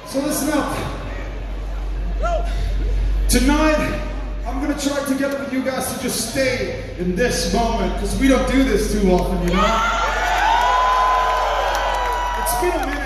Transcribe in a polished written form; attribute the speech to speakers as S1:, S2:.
S1: So listen up. Tonight, I'm gonna try to get with you guys to just stay in this moment, because we don't do this too often, you know? It's been a minute.